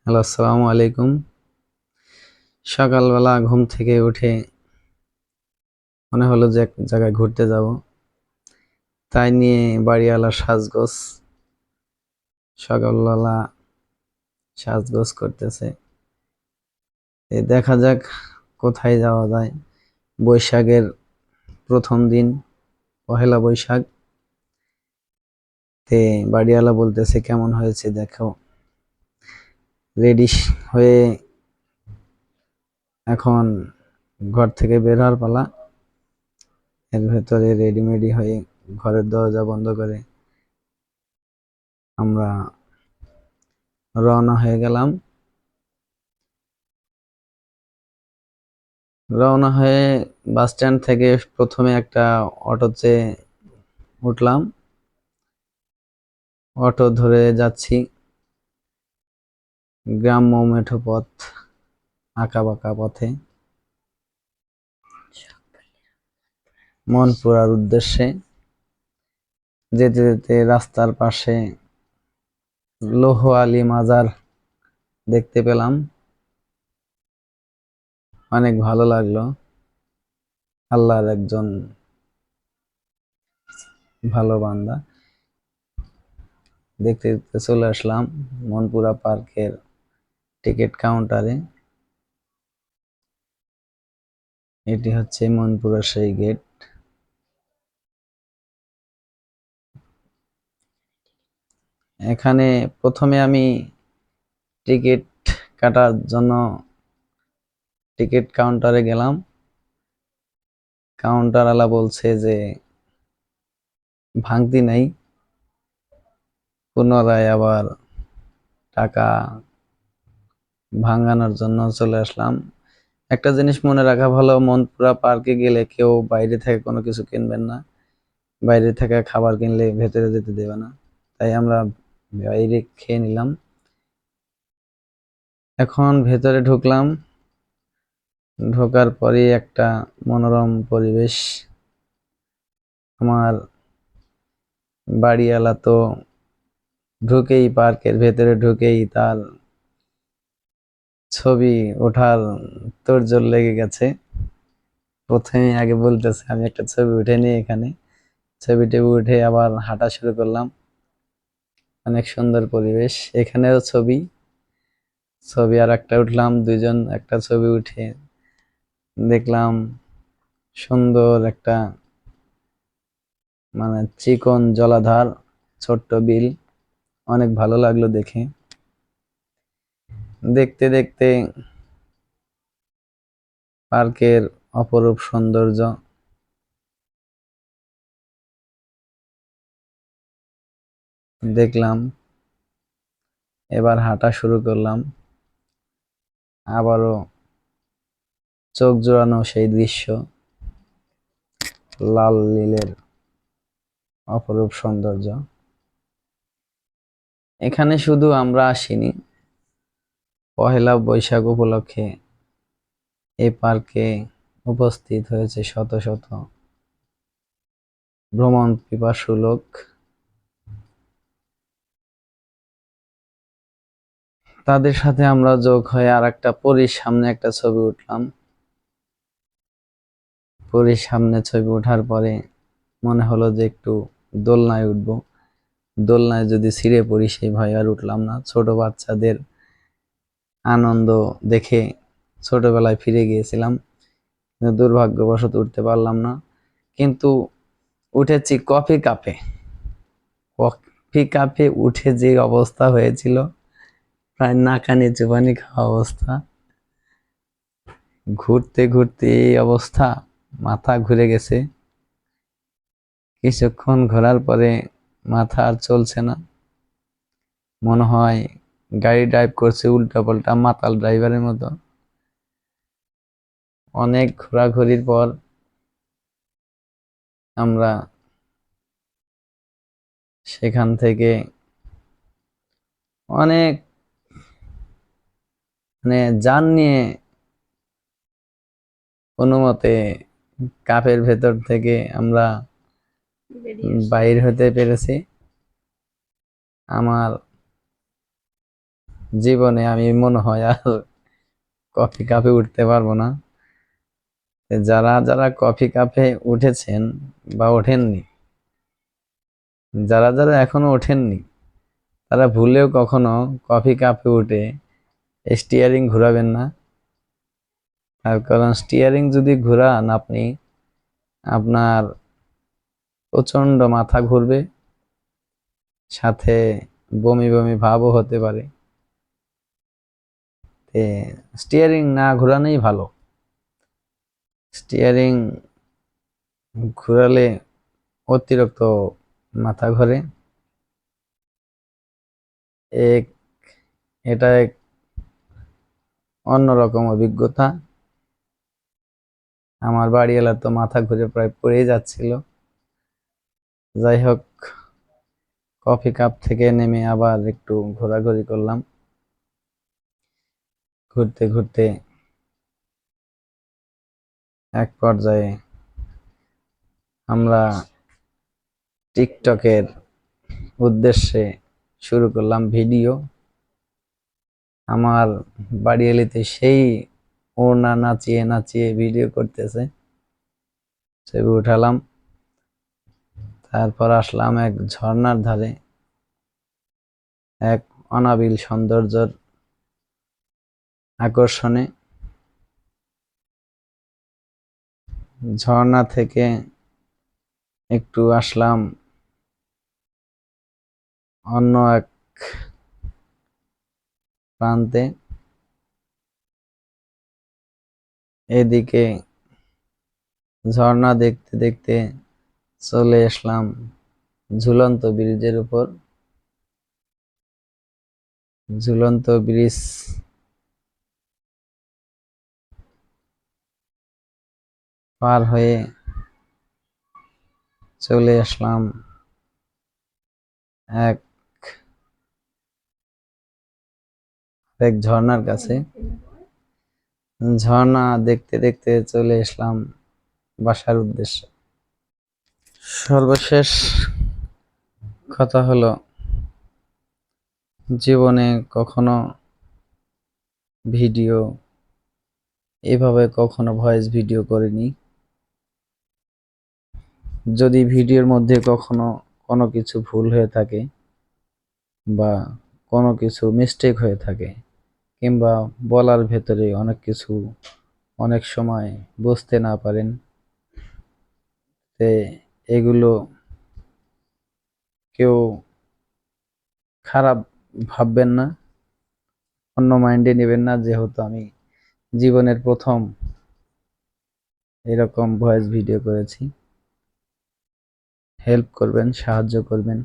Hello, আসসালামু আলাইকুম। সকালবেলা ঘুম থেকে উঠে মনে হলো যে এক জায়গায় ঘুরতে যাব, তাই নিয়ে বাড়িওয়ালার সাজগোজ। সকালবেলা সাজগোজ করতেছে, দেখা যাক কোথায় যাওয়া যায়। বৈশাখের প্রথম দিন, পহেলা বৈশাখ। বাড়িওয়ালা বলতেছে কেমন হয়েছে দেখো। রেডি হয়ে এখন ঘর থেকে বের হওয়ার পালা। এর ভেতরে রেডিমেডি হয়ে ঘরের দরজা বন্ধ করে আমরা রওনা হয়ে গেলাম। রওনা হয়ে বাস স্ট্যান্ড থেকে প্রথমে একটা অটোতে উঠলাম। অটো ধরে যাচ্ছি গ্রাম্য মেঠো পথ, আঁকাবাঁকা পথে মনপুরার উদ্দেশ্যে। যেতে যেতে রাস্তার পাশে লৌহ আলী মাজার দেখতে পেলাম, অনেক ভালো লাগলো। আল্লাহর একজন ভালো বান্দা। দেখতে দেখতে চলে আসলাম মনপুরা পার্কের টিকিট কাউন্টারে। এটি হচ্ছে মনপুরা সেই গেট। এখানে প্রথমে আমি টিকিট কাটার জন্য টিকিট কাউন্টারে গেলাম। কাউন্টারওয়ালা বলছে যে ভাঙতি নাই। পুনরায় আবার টাকা ভাঙানোর জন্য চলে আসলাম। একটা জিনিস মনে রাখা ভালো, মনপুরা পার্কে গেলে কেউ বাইরে থেকে কোনো কিছু কিনবেন না। বাইরে থেকে খাবার কিনলে ভেতরে যেতে দেবে না, তাই আমরা বাইরে খেয়ে নিলাম। এখন ভেতরে ঢুকলাম। ঢোকার পরেই একটা মনোরম পরিবেশ। আমার বাড়িওয়ালা তো ঢুকেই, পার্কের ভেতরে ঢুকেই তার ছবি ওঠার তোড়জোড় লেগে গেছে। প্রথমে আগে বলতেছে আমি একটা ছবি উঠে নিই এখানে। ছবিটি উঠে আবার হাঁটা শুরু করলাম। অনেক সুন্দর পরিবেশ। এখানেও ছবি ছবি আর একটা উঠলাম। দুইজন একটা ছবি উঠে দেখলাম সুন্দর একটা চিকন জলাধার, ছোট্ট বিল। অনেক ভালো লাগলো দেখে। দেখতে দেখতে পার্কের অপরূপ সৌন্দর্য দেখলাম। এবার হাঁটা শুরু করলাম। আবারও চোখ জোড়ানো সেই দৃশ্য, লাল নীলের অপরূপ সৌন্দর্য। এখানে শুধু আমরা আসিনি, পহেলা বৈশাখ উপলক্ষে এই পার্কে উপস্থিত হয়েছে শত শত ভ্রমণ পিপাসু লোক। তাদের সাথে আমরা যোগ হয়ে আর একটা পরীর সামনে একটা ছবি উঠলাম। পরীর সামনে ছবি ওঠার পরে মনে হলো যে একটু দোলনায় উঠবো। দোলনায় যদি ছিঁড়ে পড়ি সেই ভয়ে আর উঠলাম না। ছোট বাচ্চাদের আনন্দ দেখে ছোটবেলায় ফিরে গিয়েছিলাম, দুর্ভাগ্যবশত উঠতে পারলাম না। কিন্তু উঠেছি কফি কাপে। কফি কাপে উঠে যে অবস্থা হয়েছিল, প্রায় নাকানি চুবানি খাওয়া অবস্থা। ঘুরতে ঘুরতে এই অবস্থা, মাথা ঘুরে গেছে। কিছুক্ষণ ঘোরার পরে মাথা আর চলছে না। মনে হয় গাড়ি ড্রাইভ করছে উল্টা পাল্টা মাতাল ড্রাইভারের মতো। অনেক ঘোরাঘুরির পর আমরা সেখান থেকে অনেক যান নিয়ে কোনো মতে কাপের ভেতর থেকে আমরা বাইর হতে পেরেছি। আমার জীবনে আমি মনে হয় আর কফি কাপে উঠতে পারবো না। যারা যারা কফি কাপে উঠেছেন বা ওঠেননি, যারা যারা এখনো ওঠেননি, তারা ভুলেও কখনো কফি কাপে উঠে স্টিয়ারিং ঘোরাবেন না। আর কারণ স্টিয়ারিং যদি ঘোরান আপনি, আপনার প্রচন্ড মাথা ঘুরবে, সাথে বমি বমি ভাবও হতে পারে। স্টিয়ারিং না ঘোরানোই ভালো। স্টিয়ারিং ঘোরালে অতিরিক্ত মাথা ঘোরে। এক এটা এক অন্যরকম অভিজ্ঞতা। আমার বাড়িওয়ালার তো মাথা ঘুরে প্রায় পড়েই যাচ্ছিল। যাই হোক, কফি কাপ থেকে নেমে আবার একটু ঘোরাঘুরি করলাম। ঘুরতে ঘুরতে এক পর্যায়ে আমরা টিকটকের উদ্দেশ্যে শুরু করলাম ভিডিও। আমার বাড়িয়ালিতে সেই ওড়না নাচিয়ে নাচিয়ে ভিডিও করতেছে, ছবি উঠালাম। তারপর আসলাম এক ঝর্ণার ধারে, এক অনাবিল সৌন্দর্যের আকর্ষণে। ঝর্ণা থেকে একটু আসলাম অন্য এক প্রান্তে। এদিকে ঝর্ণা দেখতে দেখতে চলে আসলাম ঝুলন্ত ব্রিজের উপর। ঝুলন্ত ব্রিজ পার হয়ে চলে আসলাম এক এক ঝর্ণার কাছে। ঝর্ণা দেখতে দেখতে চলে আসলাম বাসার উদ্দেশ্যে। সর্বশেষ কথা হলো, জীবনে কখনো ভিডিও এভাবে কখনো ভয়েস ভিডিও করিনি। যদি ভিডিওর মধ্যে কখনো কোনো কিছু ভুল হয়ে থাকে বা কোনো কিছু মিস্টেক হয়ে থাকে, কিংবা বলার ভেতরে অনেক কিছু অনেক সময় বুঝতে না পারেন, এগুলো কেউ খারাপ ভাববেন না, অন্য মাইন্ডে নেবেন না। যেহেতু আমি জীবনের প্রথম এরকম ভয়েস ভিডিও করেছি, হেল্প করবেন, সাহায্য করবেন।